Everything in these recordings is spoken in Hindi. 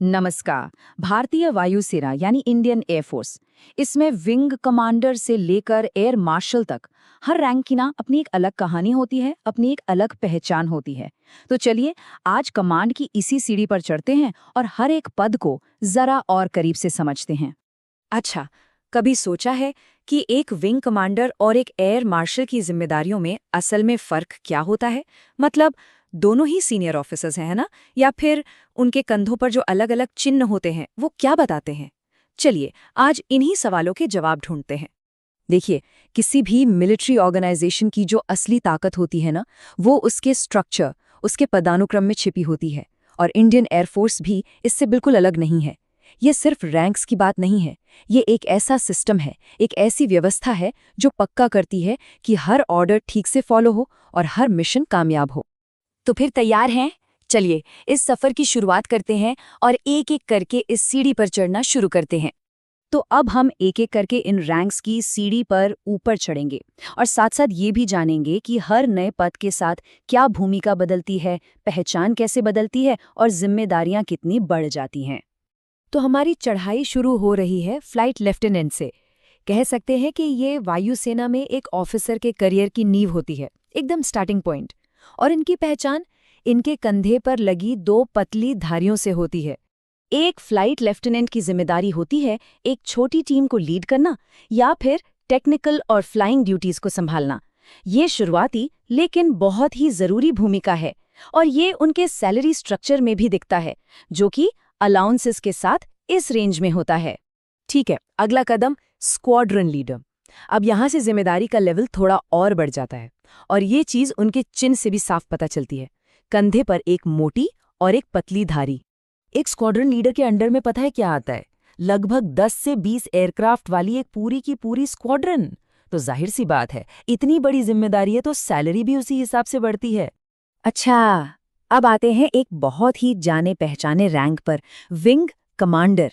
नमस्कार। भारतीय वायुसेना यानी इंडियन एयरफोर्स, इसमें विंग कमांडर से लेकर एयर मार्शल तक हर रैंक की ना अपनी एक अलग कहानी होती है, अपनी एक अलग पहचान होती है। तो चलिए आज कमांड की इसी सीढ़ी पर चढ़ते हैं और हर एक पद को जरा और करीब से समझते हैं। अच्छा, कभी सोचा है कि एक विंग कमांडर और एक एयर मार्शल की जिम्मेदारियों में असल में फर्क क्या होता है? मतलब दोनों ही सीनियर ऑफिसर्स हैं, है ना? या फिर उनके कंधों पर जो अलग-अलग चिन्ह होते हैं, वो क्या बताते हैं? चलिए, आज इन्हीं सवालों के जवाब ढूंढते हैं। देखिए, किसी भी मिलिट्री ऑर्गेनाइजेशन की जो असली ताकत होती है ना, वो उसके स्ट्रक्चर, उसके पदानुक्रम में छिपी होती है। और इंडियन एयरफोर्स भी इससे बिल्कुल अलग नहीं है। ये सिर्फ रैंक्स की बात नहीं है, ये एक ऐसा सिस्टम है, एक ऐसी व्यवस्था है जो पक्का करती है कि हर ऑर्डर ठीक से फॉलो हो और हर मिशन कामयाब हो। तो फिर तैयार हैं? चलिए, इस सफर की शुरुआत करते हैं और एक-एक करके इस सीढ़ी पर चढ़ना शुरू करते हैं। तो अब हम एक एक करके इन रैंक्स की सीढ़ी पर ऊपर चढ़ेंगे और साथ साथ ये भी जानेंगे कि हर नए पद के साथ क्या भूमिका बदलती है, पहचान कैसे बदलती है और जिम्मेदारियां कितनी बढ़ जाती हैं। तो हमारी चढ़ाई शुरू हो रही है फ्लाइट लेफ्टिनेंट से। कह सकते हैं कि ये वायुसेना में एक ऑफिसर के करियर की नींव होती है, एकदम स्टार्टिंग पॉइंट। और इनकी पहचान इनके कंधे पर लगी दो पतली धारियों से होती है। एक फ्लाइट लेफ्टिनेंट की जिम्मेदारी होती है एक छोटी टीम को लीड करना या फिर टेक्निकल और फ्लाइंग ड्यूटीज को संभालना। ये शुरुआती लेकिन बहुत ही जरूरी भूमिका है और ये उनके सैलरी स्ट्रक्चर में भी दिखता है, जो कि अलाउंसेस के साथ इस रेंज में होता है। ठीक है, अगला कदम स्क्वाड्रन लीडर। अब यहाँ से जिम्मेदारी का लेवल थोड़ा और बढ़ जाता है और ये चीज़ उनके चिन्ह से भी साफ पता चलती है। कंधे पर एक मोटी और एक पतली धारी। एक स्क्वाड्रन लीडर के अंडर में पता है क्या आता है? लगभग 10 से 20 एयरक्राफ्ट वाली एक पूरी की पूरी स्क्वाड्रन। तो जाहिर सी बात है, इतनी बड़ी जिम्मेदारी है तो सैलरी भी उसी हिसाब से बढ़ती है। अच्छा, अब आते हैं एक बहुत ही जाने पहचाने रैंक पर, विंग कमांडर।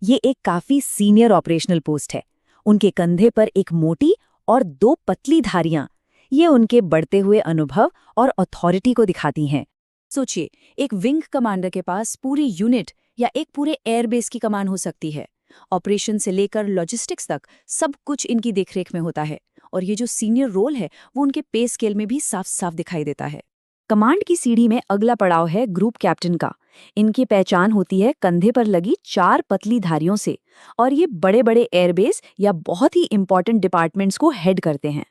ये एक काफी सीनियर ऑपरेशनल पोस्ट है। उनके कंधे पर एक मोटी और दो पतली धारियां, ये उनके बढ़ते हुए अनुभव और अथॉरिटी को दिखाती हैं। सोचिए, एक विंग कमांडर के पास पूरी यूनिट या एक पूरे एयरबेस की कमान हो सकती है। ऑपरेशन से लेकर लॉजिस्टिक्स तक सब कुछ इनकी देखरेख में होता है और ये जो सीनियर रोल है वो उनके पे स्केल में भी साफ साफ दिखाई देता है। कमांड की सीढ़ी में अगला पड़ाव है ग्रुप कैप्टन का। इनकी पहचान होती है कंधे पर लगी 4 पतली धारियों से और ये बड़े बड़े एयरबेस या बहुत ही इंपॉर्टेंट डिपार्टमेंट्स को हेड करते हैं।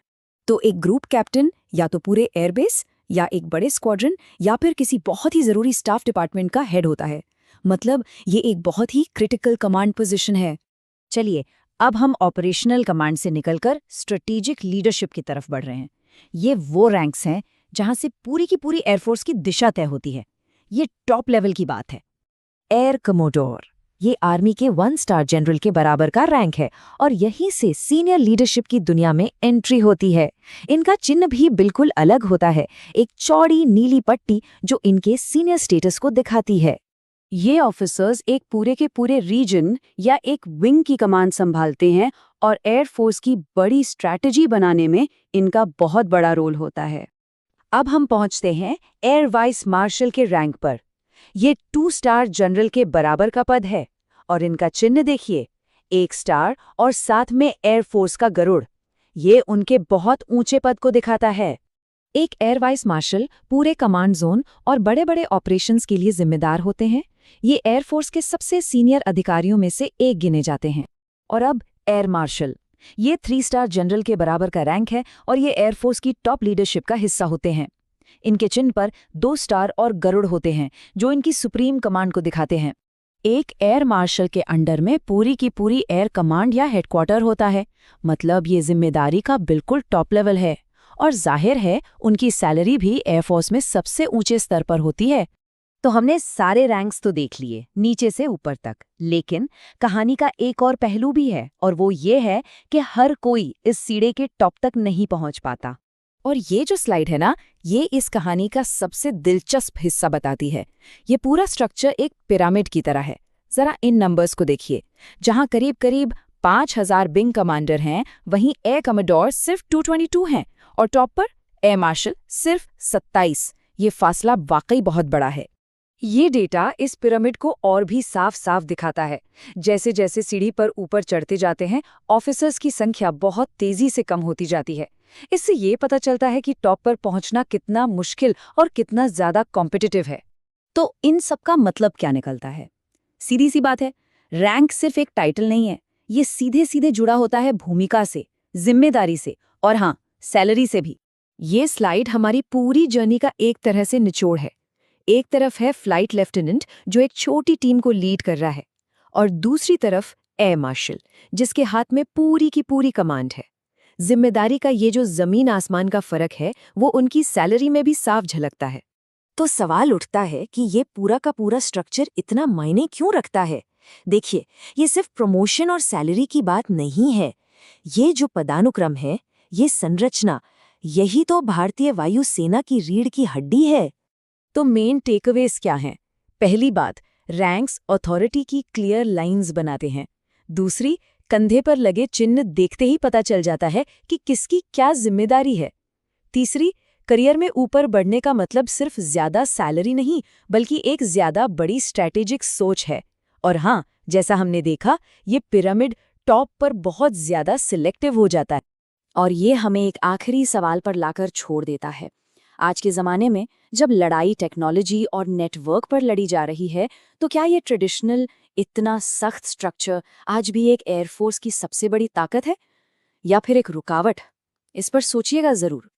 तो एक ग्रुप कैप्टन या तो पूरे एयरबेस या एक बड़े स्क्वाड्रन या फिर किसी बहुत ही जरूरी स्टाफ डिपार्टमेंट का हेड होता है। मतलब ये एक बहुत ही क्रिटिकल कमांड पोजीशन है। चलिए, अब हम ऑपरेशनल कमांड से निकलकर स्ट्रेटेजिक लीडरशिप की तरफ बढ़ रहे हैं। ये वो रैंक्स हैं जहां से पूरी की पूरी एयरफोर्स की दिशा तय होती है। ये टॉप लेवल की बात है। एयर कमोडोर, ये आर्मी के 1 स्टार जनरल के बराबर का रैंक है और यहीं से सीनियर लीडरशिप की दुनिया में एंट्री होती है। इनका चिन्ह भी बिल्कुल अलग होता है, एक चौड़ी नीली पट्टी जो इनके सीनियर स्टेटस को दिखाती है। ये ऑफिसर्स एक पूरे के पूरे रीजन या एक विंग की कमान संभालते हैं और एयरफोर्स की बड़ी स्ट्रैटेजी बनाने में इनका बहुत बड़ा रोल होता है। अब हम पहुंचते हैं एयर वाइस मार्शल के रैंक पर। ये 2 स्टार जनरल के बराबर का पद है और इनका चिन्ह देखिए, 1 स्टार और साथ में एयरफोर्स का गरुड़। ये उनके बहुत ऊंचे पद को दिखाता है। एक एयर वाइस मार्शल पूरे कमांड जोन और बड़े बड़े ऑपरेशंस के लिए जिम्मेदार होते हैं। ये एयरफोर्स के सबसे सीनियर अधिकारियों में से एक गिने जाते हैं। और अब एयर मार्शल, ये 3 स्टार जनरल के बराबर का रैंक है और ये एयरफोर्स की टॉप लीडरशिप का हिस्सा होते हैं। इनके चिन्ह पर 2 स्टार और गरुड़ होते हैं जो इनकी सुप्रीम कमांड को दिखाते हैं। एक एयर मार्शल के अंडर में पूरी की पूरी एयर कमांड या हेडक्वार्टर होता है। मतलब ये जिम्मेदारी का बिल्कुल टॉप लेवल है और जाहिर है उनकी सैलरी भी एयरफोर्स में सबसे ऊंचे स्तर पर होती है। तो हमने सारे रैंक्स तो देख लिए नीचे से ऊपर तक, लेकिन कहानी का एक और पहलू भी है और वो ये है कि हर कोई इस सीढ़े के टॉप तक नहीं पहुंच पाता। और ये जो स्लाइड है ना, ये इस कहानी का सबसे दिलचस्प हिस्सा बताती है। ये पूरा स्ट्रक्चर एक पिरामिड की तरह है। जरा इन नंबर्स को देखिए। जहां करीब करीब 5000 विंग कमांडर हैं, वहीं एयर कमोडोर सिर्फ 222 हैं और टॉप पर एयर मार्शल सिर्फ 27। ये फासला वाकई बहुत बड़ा है। ये डेटा इस पिरामिड को और भी साफ साफ दिखाता है। जैसे जैसे सीढ़ी पर ऊपर चढ़ते जाते हैं, ऑफिसर्स की संख्या बहुत तेजी से कम होती जाती है। इससे ये पता चलता है कि टॉप पर पहुंचना कितना मुश्किल और कितना ज्यादा कॉम्पिटिटिव है। तो इन सब का मतलब क्या निकलता है? सीधी सी बात है, रैंक सिर्फ एक टाइटल नहीं है। ये सीधे सीधे जुड़ा होता है भूमिका से, जिम्मेदारी से और हाँ, सैलरी से भी। ये स्लाइड हमारी पूरी जर्नी का एक तरह से निचोड़ है। एक तरफ है फ्लाइट लेफ्टिनेंट जो एक छोटी टीम को लीड कर रहा है, और दूसरी तरफ एयर मार्शल जिसके हाथ में पूरी की पूरी कमांड है। जिम्मेदारी का ये जो जमीन आसमान का फर्क है, वो उनकी सैलरी में भी साफ झलकता है। तो सवाल उठता है कि ये पूरा का पूरा स्ट्रक्चर इतना मायने क्यों रखता है? देखिए, ये सिर्फ प्रमोशन और सैलरी की बात नहीं है। ये जो पदानुक्रम है, ये संरचना, यही तो भारतीय वायु सेना की रीढ़ की हड्डी है। तो मेन टेकअवेज क्या हैं? पहली बात, रैंक्स अथॉरिटी की क्लियर लाइंस बनाते हैं। दूसरी, कंधे पर लगे चिन्ह देखते ही पता चल जाता है कि किसकी क्या जिम्मेदारी है। तीसरी, करियर में ऊपर बढ़ने का मतलब सिर्फ ज्यादा सैलरी नहीं, बल्कि एक ज्यादा बड़ी स्ट्रैटेजिक सोच है। और हाँ, जैसा हमने देखा, ये पिरामिड टॉप पर बहुत ज्यादा सिलेक्टिव हो जाता है। और ये हमें एक आखिरी सवाल पर लाकर छोड़ देता है। आज के ज़माने में जब लड़ाई टेक्नोलॉजी और नेटवर्क पर लड़ी जा रही है, तो क्या ये ट्रेडिशनल इतना सख्त स्ट्रक्चर आज भी एक एयरफोर्स की सबसे बड़ी ताकत है, या फिर एक रुकावट? इस पर सोचिएगा ज़रूर।